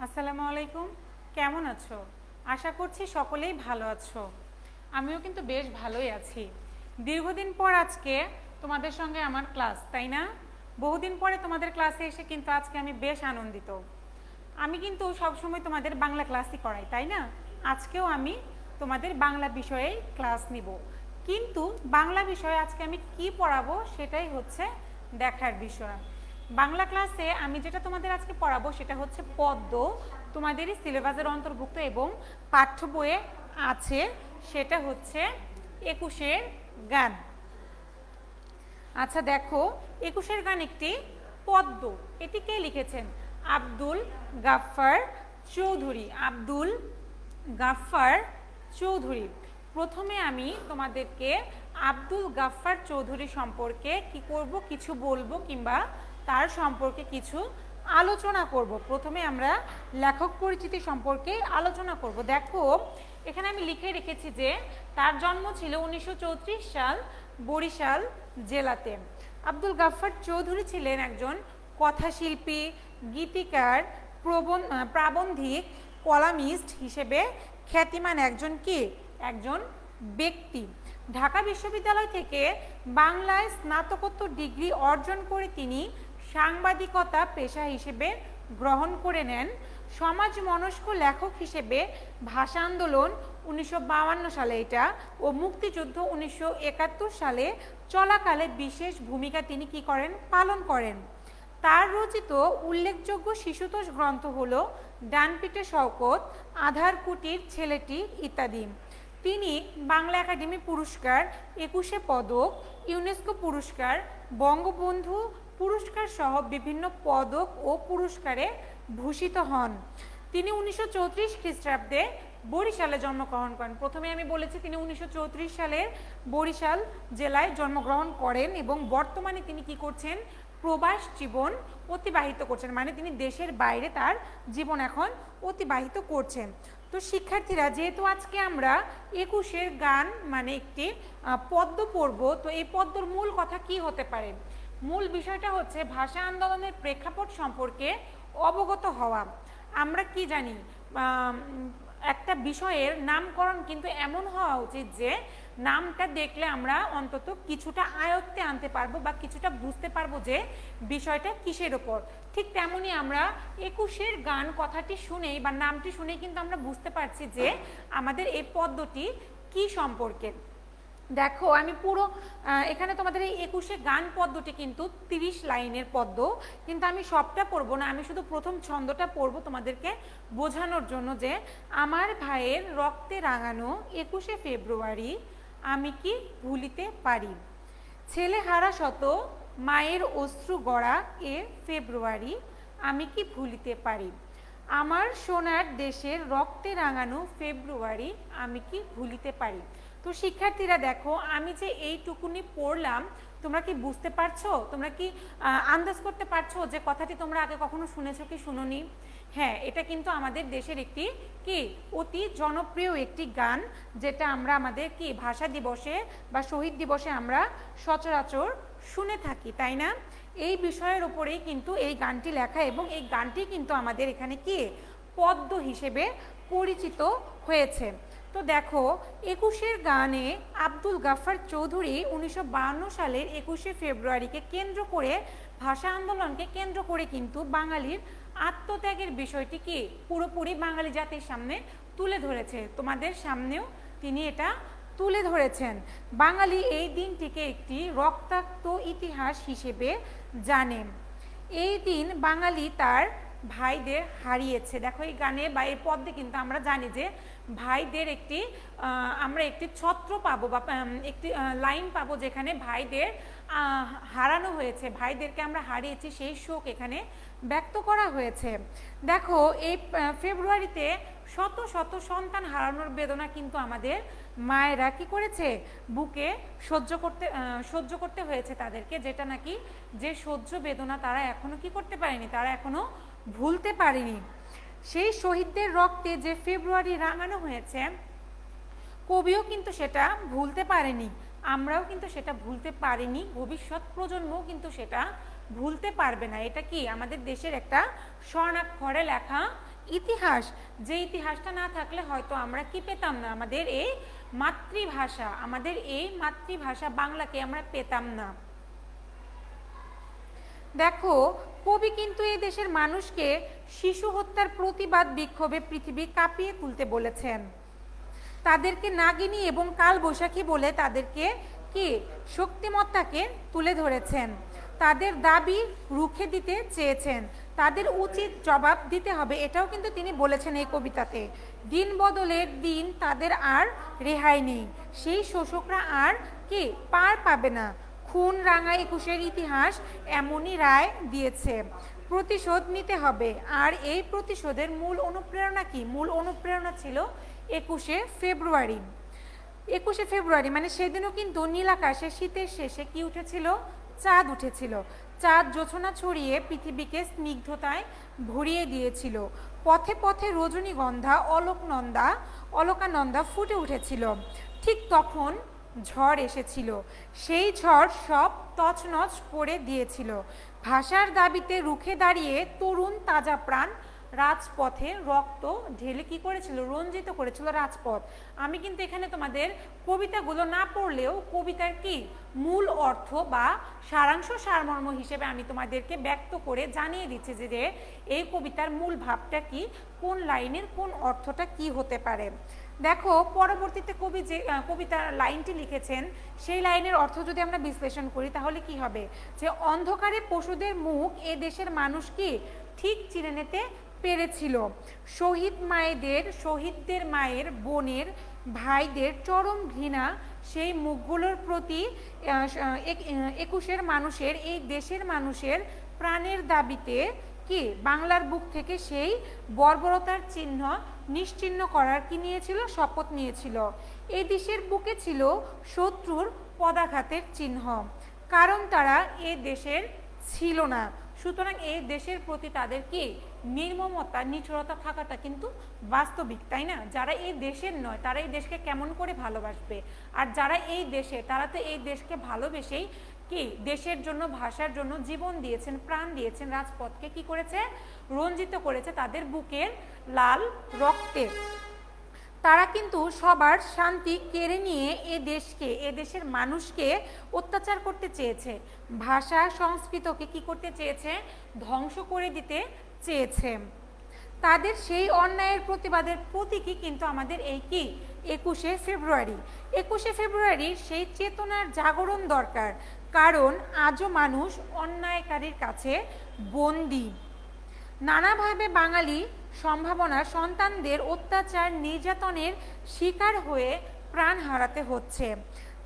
আসসালামু আলাইকুম। কেমন আছো? আশা করছি সকলেই ভালো আছো। আমিও কিন্তু বেশ ভালোই আছি। দীর্ঘদিন পর আজকে তোমাদের সঙ্গে আমার ক্লাস, তাই না? বহুদিন পরে তোমাদের ক্লাসে এসে কিন্তু আজকে আমি বেশ আনন্দিত। আমি কিন্তু সবসময় তোমাদের বাংলা ক্লাসই করাই, তাই না? আজকেও আমি তোমাদের বাংলা বিষয়েই ক্লাস নিব, কিন্তু বাংলা বিষয়ে আজকে আমি কি পড়াবো সেটাই হচ্ছে দেখার বিষয়। বাংলা ক্লাসে আমি যেটা তোমাদের আজকে পড়াবো সেটা হচ্ছে পদ্য, তোমাদেরই সিলেবাসের অন্তর্ভুক্ত এবং পাঠ্য বইয়ে আছে। সেটা হচ্ছে ২১-এর গান। আচ্ছা দেখো, ২১-এর গান একটি পদ্য। এটি কে লিখেছেন? আব্দুল গাফফার চৌধুরী। আব্দুল গাফফার চৌধুরী। প্রথমে আমি তোমাদেরকে আব্দুল গাফফার চৌধুরী সম্পর্কে কি করব, কিছু বলবো কিংবা তার সম্পর্কে কিছু আলোচনা করব। প্রথমে আমরা লেখক পরিচিতি সম্পর্কে আলোচনা করব। দেখো, এখানে আমি লিখে রেখেছি যে তার জন্ম ছিল ১৯৩৪ সাল বরিশাল জেলাতে। আব্দুল গাফফার চৌধুরী ছিলেন একজন কথাশিল্পী, গীতিকার, প্রাবন্ধিক, কলামিস্ট হিসেবে খ্যাতিমান একজন ব্যক্তি। ঢাকা বিশ্ববিদ্যালয় থেকে বাংলায় স্নাতকোত্তর ডিগ্রি অর্জন করে তিনি সাংবাদিকতা পেশা হিসেবে গ্রহণ করে নেন। সমাজ মনস্ক লেখক হিসেবে ভাষা আন্দোলন ১৯৫২ সালে এটা ও মুক্তিযুদ্ধ ১৯৭১ সালে চলাকালে বিশেষ ভূমিকা তিনি কি করেন, পালন করেন। তার রচিত উল্লেখযোগ্য শিশুতোষ গ্রন্থ হল ডানপিটে শওকত, আধার কুটির ছেলেটি ইত্যাদি। তিনি বাংলা একাডেমি পুরস্কার, ২১ পদক, ইউনেস্কো পুরস্কার, বঙ্গবন্ধু পুরস্কার সহ বিভিন্ন পদক ও পুরস্কারে ভূষিত হন। তিনি ১৯৩৪ খ্রিস্টাব্দে বরিশালে জন্মগ্রহণ করেন। প্রথমে আমি বলেছি তিনি ১৯৩৪ সালের বরিশাল জেলায় জন্মগ্রহণ করেন এবং বর্তমানে তিনি কি করছেন, প্রবাস জীবন অতিবাহিত করছেন, মানে তিনি দেশের বাইরে তার জীবন এখন অতিবাহিত করছেন। তো শিক্ষার্থীরা, যেহেতু আজকে আমরা ২১-এর গান মানে একটি পদ্য পড়ব, তো এই পদ্যর মূল কথা কি হতে পারে? মূল বিষয়টা হচ্ছে ভাষা আন্দোলনের প্রেক্ষাপট সম্পর্কে অবগত হওয়া। আমরা কি জানি, একটা বিষয়ের নামকরণ কিন্তু এমন হওয়া উচিত যে নামটা দেখলে আমরা অন্তত কিছুটা আয়ত্তে আনতে পারবো বা কিছুটা বুঝতে পারবো যে বিষয়টা কিসের ওপর। ঠিক তেমনি আমরা ২১-এর গান কথাটি শুনেই বা নামটি শুনেই কিন্তু আমরা বুঝতে পারছি যে আমাদের এই পদ্যটি কি সম্পর্কে। দেখো, আমি পুরো এখানে তোমাদের এই ২১-এ গান পদ্যটি কিন্তু ৩০ লাইনের পদ্য, কিন্তু আমি সবটা পড়বো না, আমি শুধু প্রথম ছন্দটা পড়বো তোমাদেরকে বোঝানোর জন্য যে আমার ভাইয়ের রক্তে রাঙানো ২১শে ফেব্রুয়ারি আমি কি ভুলিতে পারি, ছেলে হারা শত মায়ের অশ্রু গড়া এ ফেব্রুয়ারি আমি কি ভুলিতে পারি, আমার সোনার দেশের রক্তে রাঙানো ফেব্রুয়ারি আমি কি ভুলিতে পারি। তো শিক্ষার্থীরা দেখো, আমি যে এইটুকুনি পড়লাম, তোমরা কি বুঝতে পারছো? তোমরা কি আন্দাজ করতে পারছো যে কথাটি তোমরা আগে কখনো শুনেছো কি শুনোনি? হ্যাঁ, এটা কিন্তু আমাদের দেশের একটি কি অতি জনপ্রিয় একটি গান, যেটা আমরা আমাদের কি ভাষা দিবসে বা শহীদ দিবসে আমরা সচরাচর শুনে থাকি, তাই না? এই বিষয়ের উপরেই কিন্তু এই গানটি লেখা এবং এই গানটি কিন্তু আমাদের এখানে কি পদ্য হিসেবে পরিচিত হয়েছে। তো দেখো, ২১-এর গানে আব্দুল গাফফার চৌধুরী ১৯৫২ সালের ২১শে ফেব্রুয়ারিকে কেন্দ্র করে, ভাষা আন্দোলনকে কেন্দ্র করে কিন্তু বাঙালির আত্মত্যাগের বিষয়টি কি পুরোপুরি বাঙালি জাতির সামনে তুলে ধরেছে। তোমাদের সামনেও তিনি এটা তুলে ধরেছেন। বাঙালি এই দিনটিকে একটি রক্তাক্ত ইতিহাস হিসেবে জানেন। এই দিন বাঙালি তার ভাইদের হারিয়েছে। দেখো, এই গানে বা এই পদ্মে কিন্তু আমরা জানি যে ভাইদের আমরা একটি ছত্র পাবো বা একটি লাইন পাবো যেখানে ভাইদের হারানো হয়েছে, ভাইদেরকে আমরা হারিয়েছি, সেই শোক এখানে ব্যক্ত করা হয়েছে। দেখো, এই ফেব্রুয়ারিতে শত শত সন্তান হারানোর বেদনা কিন্তু আমাদের মায়েরা কি করেছে, বুকে সহ্য করতে হয়েছে তাদেরকে, যেটা নাকি যে সহ্য বেদনা তারা এখনো কি করতে পারেনি, তারা এখনো ভুলতে পারেনি। সেই শহীদদের রক্তে যে ফেব্রুয়ারি রাঙানো হয়েছে, কবিও কিন্তু সেটা ভুলতে পারেনি, আমরাও কিন্তু সেটা ভুলতে পারিনি, ভবিষ্যৎ প্রজন্মও কিন্তু সেটা ভুলতে পারবে না। এটা কি আমাদের দেশের একটা স্বর্ণাক্ষরে লেখা ইতিহাস, যে ইতিহাসটা না থাকলে হয়তো আমরা কি পেতাম না, আমাদের এই মাতৃভাষা বাংলাকে আমরা পেতাম না। দেখো, কবি কিন্তু এই দেশের মানুষকে শিশু হত্যার প্রতিবাদ বিক্ষোভে পৃথিবী কাঁপিয়ে তুলতে বলেছেন। তাদেরকে নাগিনী এবং কালবৈশাখী বলে তাদেরকে কি শক্তিমত্তাকে তুলে ধরেছেন। তাদের দাবি রুখে দিতে চেয়েছেন, তাদের উচিত জবাব দিতে হবে, এটাও কিন্তু তিনি বলেছেন এই কবিতাতে। দিন বদলের দিন তাদের আর রেহাই নেই, সেই শোষকরা আর কি পার পাবে না। খুন রাঙা ২১-এর ইতিহাস এমনই রায় দিয়েছে, প্রতিশোধ নিতে হবে। আর এই প্রতিশোধের মূল অনুপ্রেরণা কি? মূল অনুপ্রেরণা ছিল ২১শে ফেব্রুয়ারি। ২১শে ফেব্রুয়ারি মানে সেদিনও কিন্তু নীল আকাশে শীতের শেষে কি উঠেছিল? চাঁদ উঠেছিল। চাঁদ জোছনা ছড়িয়ে পৃথিবীকে স্নিগ্ধতায় ভরিয়ে দিয়েছিল। পথে পথে রজনীগন্ধা অলকানন্দা ফুটে উঠেছিল। ঠিক তখন ঝড় এসেছিল, সেই ঝড় সব তছনছ করে দিয়েছিল। ভাষার দাবিতে রুখে দাঁড়িয়ে তরুণ তাজা প্রাণ রাজপথে রক্ত ঢেলে কি করেছিল? রঞ্জিত করেছিল রাজপথ। আমি কিন্তু এখানে তোমাদের কবিতাগুলো না পড়লেও কবিতার কি মূল অর্থ বা সারাংশ সারমর্ম হিসেবে আমি তোমাদেরকে ব্যক্ত করে জানিয়ে দিচ্ছি যে এই কবিতার মূল ভাবটা কি, কোন লাইনের কোন অর্থটা কি হতে পারে। দেখো, পরবর্তীতে কবি যে কবিতার লাইনটি লিখেছেন সেই লাইনের অর্থ যদি আমরা বিশ্লেষণ করি তাহলে কি হবে? যে অন্ধকারে পশুদের মুখ এ দেশের মানুষ কি ঠিক চিনে নিতে পেরেছিল। শহীদদের মায়ের, বোনের, ভাইদের চরম ঘৃণা সেই মুখগুলোর প্রতি ২১-এর মানুষের, এই দেশের মানুষের প্রাণের দাবিতে কি বাংলার বুক থেকে সেই বর্বরতার চিহ্ন নিশ্চিহ্ন করার কি নিয়েছিল? শপথ নিয়েছিল। এই দেশের বুকে ছিল শত্রুর পদাঘাতের চিহ্ন, কারণ তারা এ দেশের ছিল না। সুতরাং এই দেশের প্রতি তাদের কি নির্মমতা, নিষ্ঠুরতা থাকাটা কিন্তু বাস্তবিক, তাই না? যারা এই দেশের নয় তারা এই দেশকে কেমন করে ভালোবাসবে? আর যারা এই দেশে, তারা তো এই দেশকে ভালোবেসেই কি দেশের জন্য, ভাষার জন্য জীবন দিয়েছেন, প্রাণ দিয়েছেন, রাজপথকে কি করেছে? রঞ্জিত করেছে তাদের বুকের লাল রক্তে। তারা কিন্তু সবার শান্তি কেড়ে নিয়ে এ দেশের মানুষকে অত্যাচার করতে চেয়েছে, ভাষা সংস্কৃতকে কি করতে চেয়েছে? ধ্বংস করে দিতে চেয়েছে। তাদের সেই অন্যায়ের প্রতিবাদের প্রতীকী কিন্তু আমাদের এই কি ২১শে ফেব্রুয়ারি। ২১শে ফেব্রুয়ারির সেই চেতনার জাগরণ দরকার, কারণ আজও মানুষ অন্যায়কারীর কাছে বন্দী। নানাভাবে বাঙালি সম্ভাবনা সন্তানদের অত্যাচার, নির্যাতনের শিকার হয়ে প্রাণ হারাতে হচ্ছে।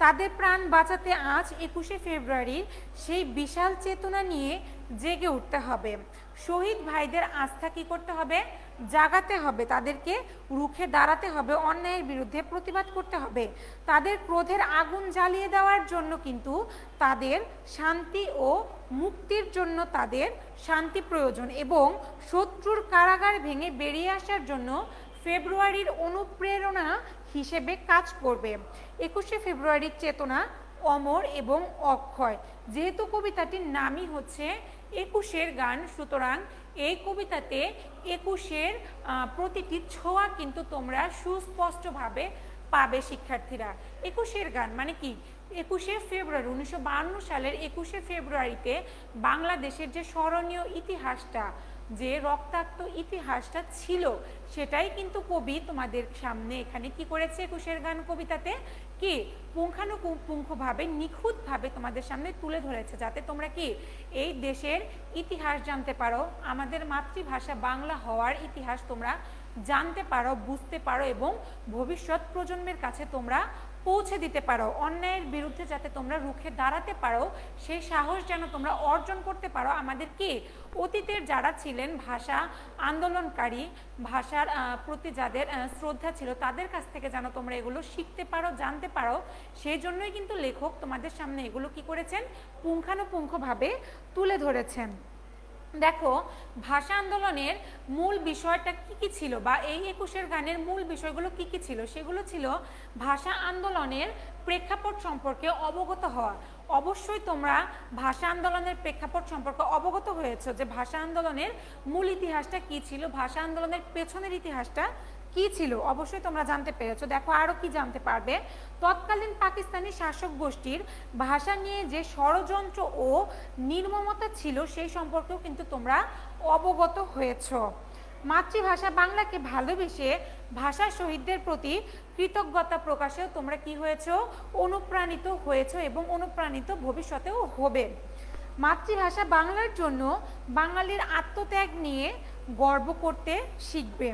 তাদের প্রাণ বাঁচাতে আজ ২১শে ফেব্রুয়ারির সেই বিশাল চেতনা নিয়ে জেগে উঠতে হবে। শহীদ ভাইদের আস্থা কি করতে হবে? জাগাতে হবে। তাদেরকে রুখে দাঁড়াতে হবে, অন্যায়ের বিরুদ্ধে প্রতিবাদ করতে হবে। তাদের ক্রোধের আগুন জ্বালিয়ে দেওয়ার জন্য কিন্তু তাদের শান্তি ও মুক্তির জন্য তাদের শান্তি প্রয়োজন, এবং শত্রুর কারাগার ভেঙে বেরিয়ে আসার জন্য ফেব্রুয়ারির অনুপ্রেরণা হিসেবে কাজ করবে। ২১শে ফেব্রুয়ারির চেতনা অমর এবং অক্ষয়। যেহেতু কবিতাটির নামই হচ্ছে ২১-এর গান, সুতরাং এই কবিতাতে ২১-এর প্রতিটি ছোঁয়া কিন্তু তোমরা সুস্পষ্টভাবে পাবে শিক্ষার্থীরা। ২১-এর গান মানে কি? ২১শে ফেব্রুয়ারি ১৯৫২ সালের ২১শে ফেব্রুয়ারিতে বাংলাদেশের যে স্মরণীয় ইতিহাসটা, যে রক্তাক্ত ইতিহাসটা ছিল, সেটাই কিন্তু কবি তোমাদের সামনে এখানে কি করেছে? ২১-এর গান কবিতাতে কি পুঙ্খানুপুঙ্খভাবে, নিখুঁতভাবে তোমাদের সামনে তুলে ধরেছে, যাতে তোমরা কি এই দেশের ইতিহাস জানতে পারো, আমাদের মাতৃভাষা বাংলা হওয়ার ইতিহাস তোমরা জানতে পারো, বুঝতে পারো, এবং ভবিষ্যৎ প্রজন্মের কাছে তোমরা পৌঁছে দিতে পারো। অন্যায়ের বিরুদ্ধে যাতে তোমরা রুখে দাঁড়াতে পারো, সেই সাহস যেন তোমরা অর্জন করতে পারো। আমাদের কি অতীতের যারা ছিলেন ভাষা আন্দোলনকারী, ভাষার প্রতি যাদের শ্রদ্ধা ছিল, তাদের কাছ থেকে যেন তোমরা এগুলো শিখতে পারো, জানতে পারো, সেই জন্যই কিন্তু লেখক তোমাদের সামনে এগুলো কি করেছেন? পুঙ্খানুপুঙ্খভাবে তুলে ধরেছেন। দেখো, ভাষা আন্দোলনের মূল বিষয়টা কি ছিল, বা এই ২১-এর গানের মূল বিষয়গুলো কি ছিল? সেগুলো ছিল ভাষা আন্দোলনের প্রেক্ষাপট সম্পর্কে অবগত হওয়া। অবশ্যই তোমরা ভাষা আন্দোলনের প্রেক্ষাপট সম্পর্কে অবগত হয়েছো যে ভাষা আন্দোলনের মূল ইতিহাসটা কি ছিল, ভাষা আন্দোলনের পেছনের ইতিহাসটা কি ছিল, অবশ্যই তোমরা জানতে পেরেছো। দেখো আরো কি জানতে পারবে, তৎকালীন পাকিস্তানি শাসক গোষ্ঠীর ভাষা নিয়ে যে ষড়যন্ত্র ও নির্মমতা ছিল সেই সম্পর্কেও কিন্তু তোমরা অবগত হয়েছো। মাতৃভাষা বাংলাকে ভালোবেসে ভাষা শহীদদের প্রতি কৃতজ্ঞতা প্রকাশেও তোমরা কি হয়েছো, অনুপ্রাণিত হয়েছো এবং অনুপ্রাণিত ভবিষ্যতেও হবে। মাতৃভাষা বাংলার জন্য বাঙালির আত্মত্যাগ নিয়ে গর্ব করতে শিখবে।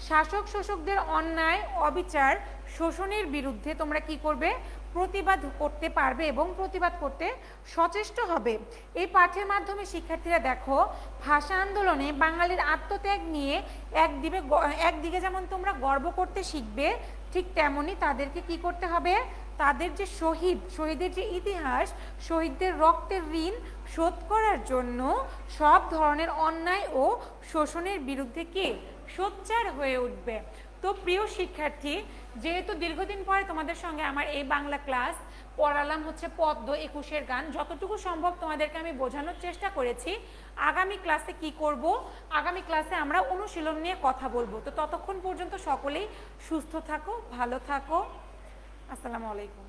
শাসক শোষকদের অন্যায় অবিচার শোষণের বিরুদ্ধে তোমরা কি করবে, প্রতিবাদ করতে পারবে এবং প্রতিবাদ করতে সচেষ্ট হবে। এই পাঠের মাধ্যমে শিক্ষার্থীরা দেখো ভাষা আন্দোলনে বাঙালির আত্মত্যাগ নিয়ে একদিকে যেমন তোমরা গর্ব করতে শিখবে, ঠিক তেমনি তাদেরকে কি করতে হবে, তাদের যে শহীদের যে ইতিহাস, শহীদদের রক্তের ঋণ শোধ করার জন্য সব ধরনের অন্যায় ও শোষণের বিরুদ্ধে কি সোচ্চার হয়ে উঠবে। তো প্রিয় শিক্ষার্থী, যেহেতু দীর্ঘদিন পরে তোমাদের সঙ্গে আমার এই বাংলা ক্লাস পড়ালাম হচ্ছে পদ্ম 21-এর গান, যতটুকু সম্ভব তোমাদেরকে আমি বোঝানোর চেষ্টা করেছি। আগামী ক্লাসে কি করব, আগামী ক্লাসে আমরা অনুশীলন নিয়ে কথা বলবো। তো ততক্ষণ পর্যন্ত সকলেই সুস্থ থাকো, ভালো থাকো। আসসালামু আলাইকুম।